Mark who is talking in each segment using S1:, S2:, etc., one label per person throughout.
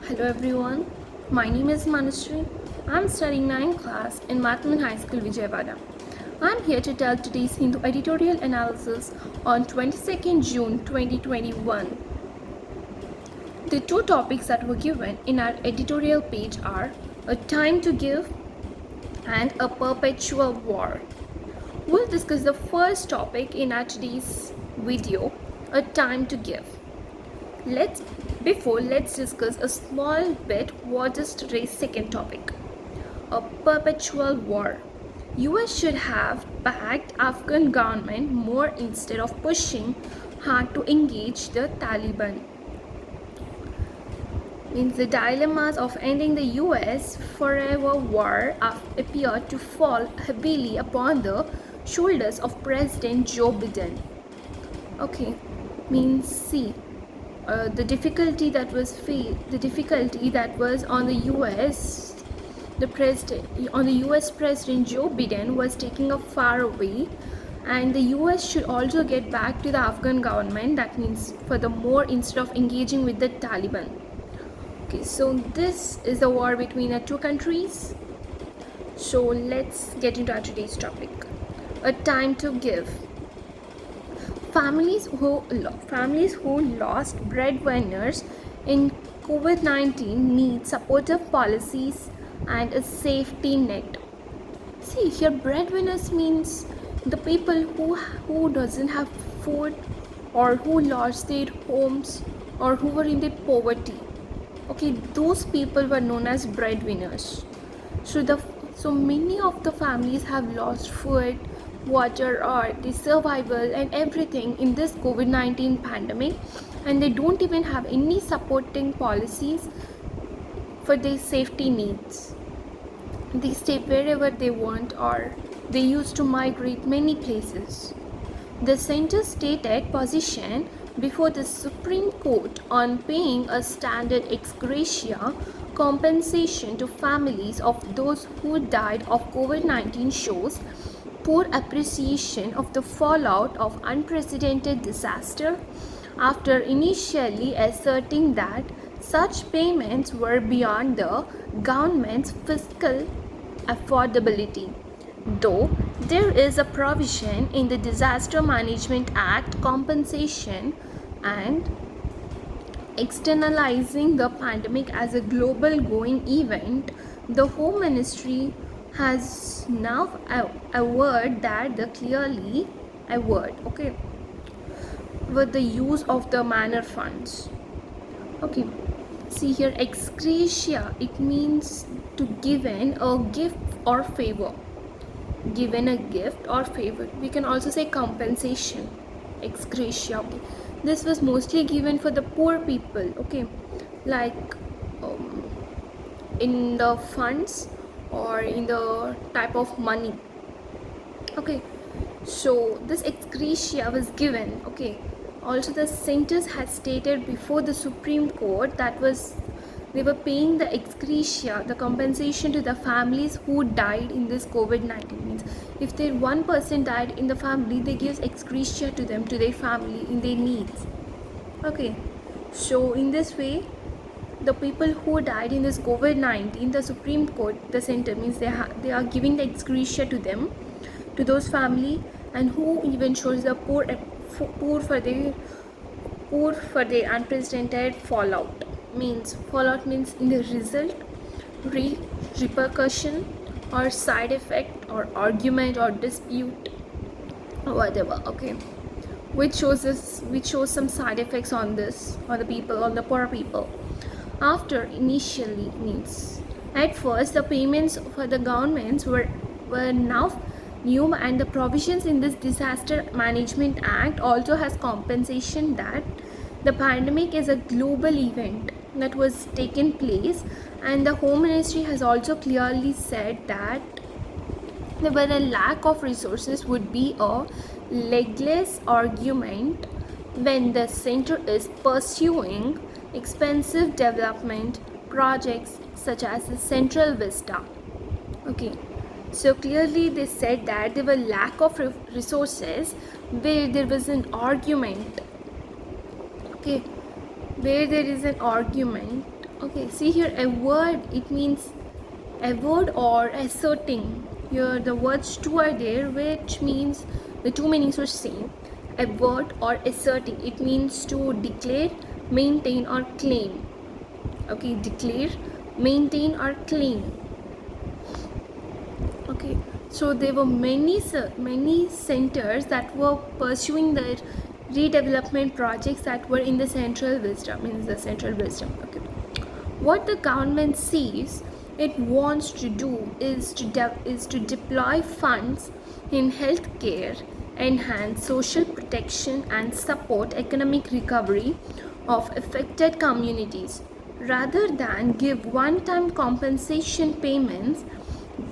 S1: Hello everyone, my name is Manushree. I'm studying 9th class in Mathaman High School, Vijayawada. I'm here to tell today's Hindu editorial analysis on 22nd June 2021. The two topics that were given in our editorial page are a time to give and a perpetual war. We'll discuss the first topic in our today's video, a time to give. Let's discuss a small bit what is today's second topic. A perpetual war. US should have backed Afghan government more instead of pushing hard to engage the Taliban. Means the dilemmas of ending the US forever war appear to fall heavily upon the shoulders of President Joe Biden. Okay, means see. The difficulty that was on the US, US President Joe Biden was taking a far away, and the US should also get back to the Afghan government. That means for the more instead of engaging with the Taliban. Okay, so this is the war between the two countries. So let's get into our today's topic. A time to give. Families who lost breadwinners in COVID-19 need supportive policies and a safety net. See here, breadwinners means the people who doesn't have food, or who lost their homes, or who were in the poverty. Okay, those people were known as breadwinners. So many of the families have lost food, water, or the survival and everything in this COVID-19 pandemic, and they don't even have any supporting policies for their safety needs. They stay wherever they want, or they used to migrate many places. The center stated position before the Supreme Court on paying a standard ex gratia compensation to families of those who died of COVID-19 shows poor appreciation of the fallout of unprecedented disaster, after initially asserting that such payments were beyond the government's fiscal affordability. Though there is a provision in the Disaster Management Act compensation and externalizing the pandemic as a global going event, the Home Ministry has now a word that the clearly a word, okay, with the use of the manor funds. Okay, see here, ex gratia, it means to given a gift or favor. Given a gift or favor. We can also say compensation, ex gratia. Okay, this was mostly given for the poor people. Okay, like in the funds or in the type of money. Okay, so this ex gratia was given. Okay, also the centers had stated before the Supreme Court that was they were paying the ex gratia, the compensation to the families who died in this COVID-19. Means if there one person died in the family, they give ex gratia to them, to their family, in their needs. Okay, so in this way, the people who died in this COVID-19, the Supreme Court, the center means they are giving the ex gratia to them, to those family, and who even shows the poor for their unprecedented fallout. Fallout means in the result, repercussion, or side effect, or argument, or dispute, or whatever. Okay, which shows some side effects on this, on the people, on the poor people. After initially means at first the payments for the governments were now new, and the provisions in this Disaster Management Act also has compensation that the pandemic is a global event that was taken place, and the Home Ministry has also clearly said that there were a lack of resources would be a legless argument when the center is pursuing expensive development projects such as the Central Vista. Okay, so clearly they said that there were lack of resources where there was an argument. Okay, where there is an argument Okay, see here, award, it means award or asserting. Here the words two are there, which means the two meanings are same. Award or asserting, it means to declare, maintain or claim. Okay, declare, maintain or claim. Okay, so there were many centers that were pursuing their redevelopment projects that were in the central wisdom, means the central wisdom. Okay, what the government sees it wants to do is to deploy funds in healthcare, enhance social protection and support economic recovery of affected communities rather than give one-time compensation payments.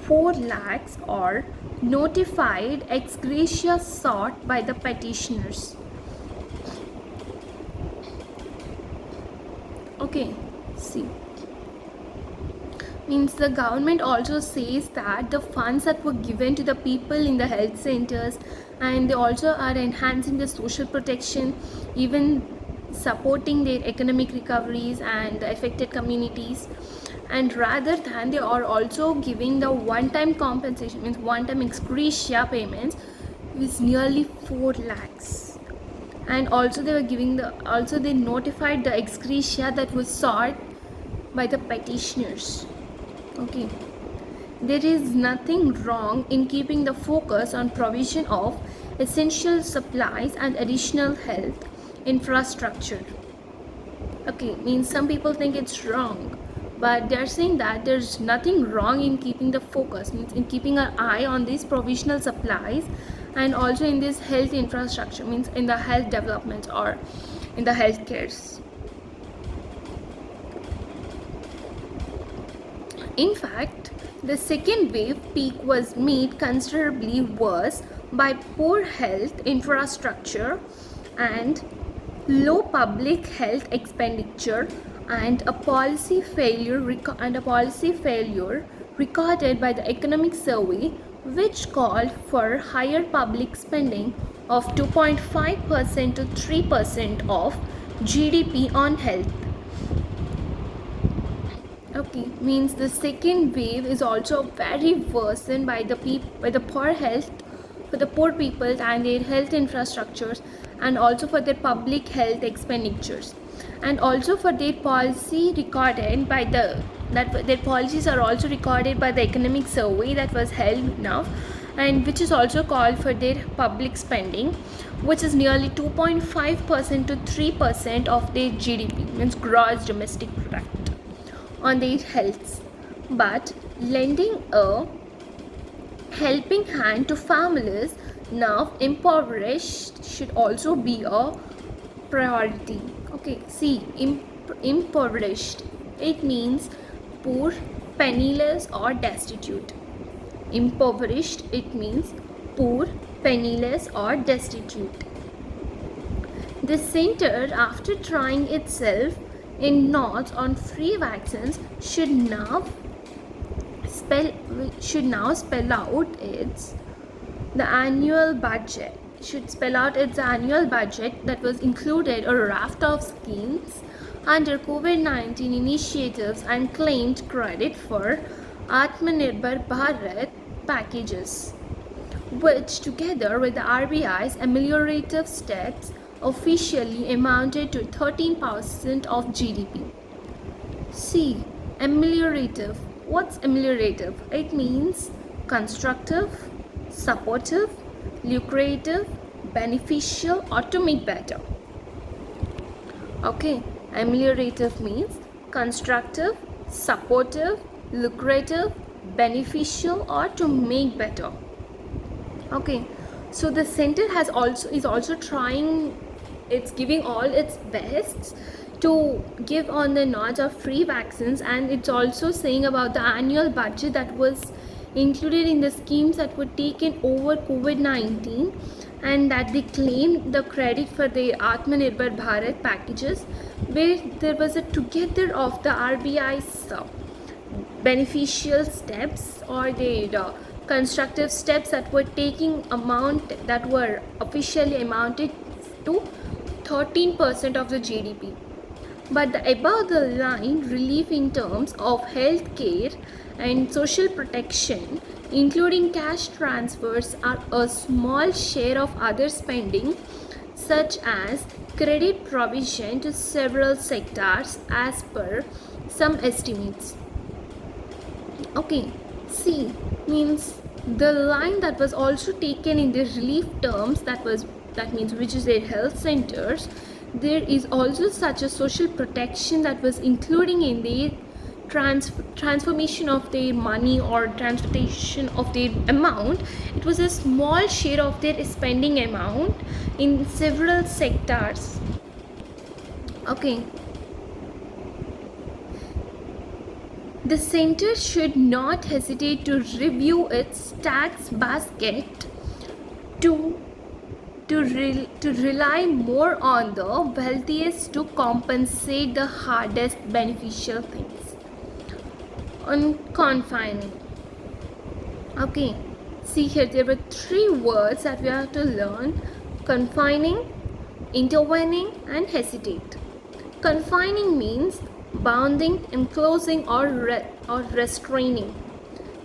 S1: 4 lakhs or notified ex gratia sought by the petitioners. Okay, see, means the government also says that the funds that were given to the people in the health centers, and they also are enhancing the social protection, even supporting their economic recoveries and the affected communities, and rather than they are also giving the one-time compensation, means one-time ex gratia payments, is nearly 4 lakhs. And also they were giving also they notified the ex gratia that was sought by the petitioners. Okay, there is nothing wrong in keeping the focus on provision of essential supplies and additional health infrastructure. Okay, means some people think it's wrong, but they're saying that there's nothing wrong in keeping the focus, means in keeping an eye on these provisional supplies and also in this health infrastructure, means in the health development or in the health cares. In fact, the second wave peak was made considerably worse by poor health infrastructure and low public health expenditure and a policy failure recorded by the economic survey, which called for higher public spending of 2.5% to 3% of GDP on health. Okay, means the second wave is also very worsened by the poor health, for the poor people and their health infrastructures, and also for their public health expenditures, and also for their policy recorded by their policies are also recorded by the economic survey that was held now, and which is also called for their public spending, which is nearly 2.5% to 3% of their GDP, means gross domestic product, on their health. But lending a helping hand to families now impoverished should also be a priority. Okay, see, impoverished, it means poor, penniless or destitute. Impoverished, it means poor, penniless or destitute. The center, after trying itself in nods on free vaccines, should now spell out its annual budget. Should spell out its annual budget that was included a raft of schemes under COVID-19 initiatives and claimed credit for Atmanirbhar Bharat packages, which together with the RBI's ameliorative steps officially amounted to 13% of GDP. See, ameliorative. What's ameliorative? It means constructive, supportive, lucrative, beneficial, or to make better. Okay, ameliorative means constructive, supportive, lucrative, beneficial, or to make better. Okay, so the center is also trying, it's giving all its best to give on the nods of free vaccines, and it's also saying about the annual budget that was included in the schemes that were taken over COVID-19, and that they claimed the credit for the Atmanirbhar Bharat packages, where there was a together of the RBI's beneficial steps or the constructive steps that were taking amount that were officially amounted to 13% of the GDP. But the above the line relief in terms of health care and social protection, including cash transfers, are a small share of other spending, such as credit provision to several sectors, as per some estimates. Okay, C means the line that was also taken in the relief terms, that means which is their health centers. There is also such a social protection that was including in the transformation of their money or transportation of their amount. It was a small share of their spending amount in several sectors. Okay, the center should not hesitate to review its tax basket to to rely more on the wealthiest to compensate the hardest beneficial things. On confining. Okay, see here there were three words that we have to learn: confining, intervening, and hesitate. Confining means bounding, enclosing, or restraining.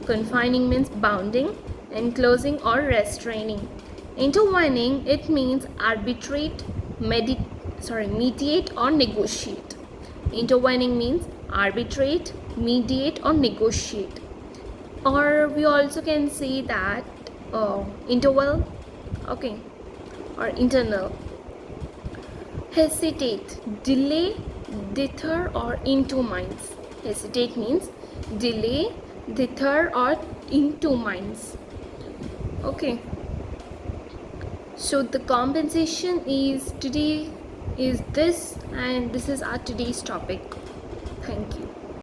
S1: Confining means bounding, enclosing, or restraining. Intervening, it means arbitrate, mediate, or negotiate. Intervening means arbitrate, mediate, or negotiate. Or we also can say that interval, okay, or internal. Hesitate, delay, deter, or into minds. Hesitate means delay, deter, or into minds. Okay, so the compensation is today is this, and this is our today's topic. Thank you.